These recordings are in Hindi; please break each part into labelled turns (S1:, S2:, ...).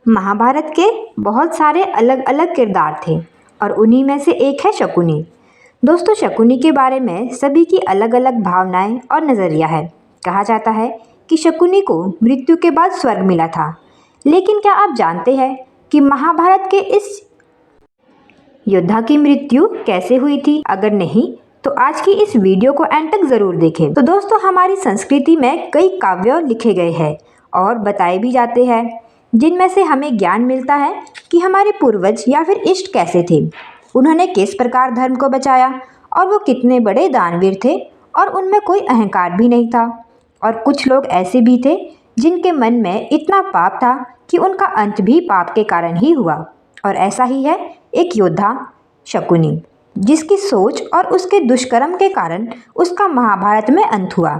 S1: महाभारत के बहुत सारे अलग अलग किरदार थे और उन्हीं में से एक है शकुनी। दोस्तों, शकुनी के बारे में सभी की अलग अलग भावनाएं और नज़रिया है। कहा जाता है कि शकुनी को मृत्यु के बाद स्वर्ग मिला था, लेकिन क्या आप जानते हैं कि महाभारत के इस योद्धा की मृत्यु कैसे हुई थी? अगर नहीं तो आज की इस वीडियो को एंड तक ज़रूर देखें। तो दोस्तों, हमारी संस्कृति में कई काव्य लिखे गए हैं और बताए भी जाते हैं, जिनमें से हमें ज्ञान मिलता है कि हमारे पूर्वज या फिर इष्ट कैसे थे, उन्होंने किस प्रकार धर्म को बचाया और वो कितने बड़े दानवीर थे और उनमें कोई अहंकार भी नहीं था। और कुछ लोग ऐसे भी थे जिनके मन में इतना पाप था कि उनका अंत भी पाप के कारण ही हुआ। और ऐसा ही है एक योद्धा शकुनी, जिसकी सोच और उसके दुष्कर्म के कारण उसका महाभारत में अंत हुआ।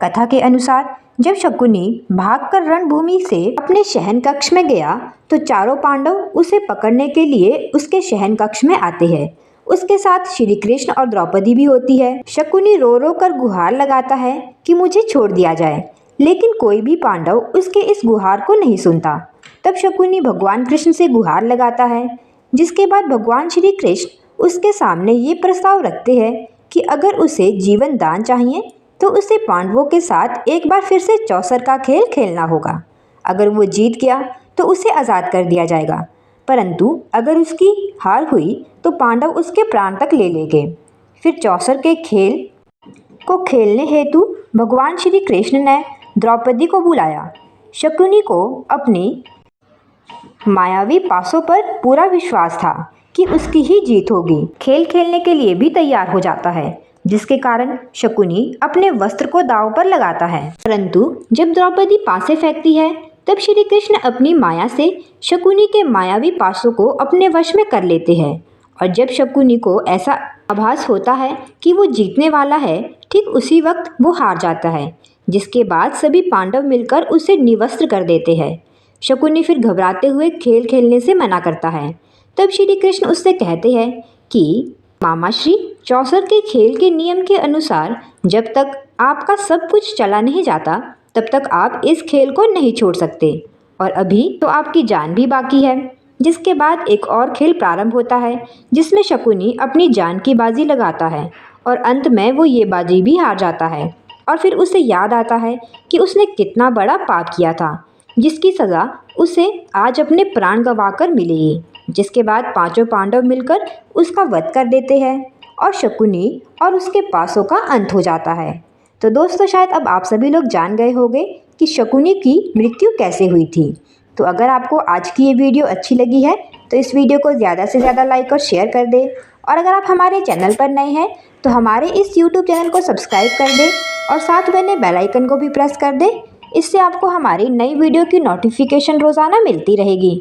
S1: कथा के अनुसार जब शकुनी भागकर रणभूमि से अपने शयन कक्ष में गया तो चारों पांडव उसे पकड़ने के लिए उसके शयन कक्ष में आते हैं। उसके साथ श्री कृष्ण और द्रौपदी भी होती है। शकुनी रो रो कर गुहार लगाता है कि मुझे छोड़ दिया जाए, लेकिन कोई भी पांडव उसके इस गुहार को नहीं सुनता। तब शकुनी भगवान कृष्ण से गुहार लगाता है, जिसके बाद भगवान श्री कृष्ण उसके सामने ये प्रस्ताव रखते हैं कि अगर उसे जीवन दान चाहिए तो उसे पांडवों के साथ एक बार फिर से चौसर का खेल खेलना होगा। अगर वो जीत गया तो उसे आज़ाद कर दिया जाएगा, परंतु अगर उसकी हार हुई तो पांडव उसके प्राण तक ले लेंगे। फिर चौसर के खेल को खेलने हेतु भगवान श्री कृष्ण ने द्रौपदी को बुलाया। शकुनी को अपनी मायावी पासों पर पूरा विश्वास था कि उसकी ही जीत होगी। खेल खेलने के लिए भी तैयार हो जाता है, जिसके कारण शकुनी अपने वस्त्र को दांव पर लगाता है। परंतु जब द्रौपदी पासे फेंकती है तब श्री कृष्ण अपनी माया से शकुनी के मायावी पासों को अपने वश में कर लेते हैं। और जब शकुनी को ऐसा आभास होता है कि वो जीतने वाला है, ठीक उसी वक्त वो हार जाता है, जिसके बाद सभी पांडव मिलकर उसे निवस्त्र कर देते हैं। शकुनी फिर घबराते हुए खेल खेलने से मना करता है। तब श्री कृष्ण उससे कहते हैं कि मामाश्री, चौसर के खेल के नियम के अनुसार जब तक आपका सब कुछ चला नहीं जाता तब तक आप इस खेल को नहीं छोड़ सकते, और अभी तो आपकी जान भी बाकी है। जिसके बाद एक और खेल प्रारंभ होता है, जिसमें शकुनी अपनी जान की बाजी लगाता है और अंत में वो ये बाजी भी हार जाता है। और फिर उसे याद आता है कि उसने कितना बड़ा पाप किया था, जिसकी सज़ा उसे आज अपने प्राण गंवाकर मिलेगी। जिसके बाद पांचों पांडव मिलकर उसका वध कर देते हैं और शकुनी और उसके पासों का अंत हो जाता है। तो दोस्तों, शायद अब आप सभी लोग जान गए होंगे कि शकुनी की मृत्यु कैसे हुई थी। तो अगर आपको आज की ये वीडियो अच्छी लगी है तो इस वीडियो को ज़्यादा से ज़्यादा लाइक और शेयर कर दें। और अगर आप हमारे चैनल पर नए हैं तो हमारे इस यूट्यूब चैनल को सब्सक्राइब कर दें और साथ बने बेल आइकन को भी प्रेस कर दें। इससे आपको हमारी नई वीडियो की नोटिफिकेशन रोज़ाना मिलती रहेगी।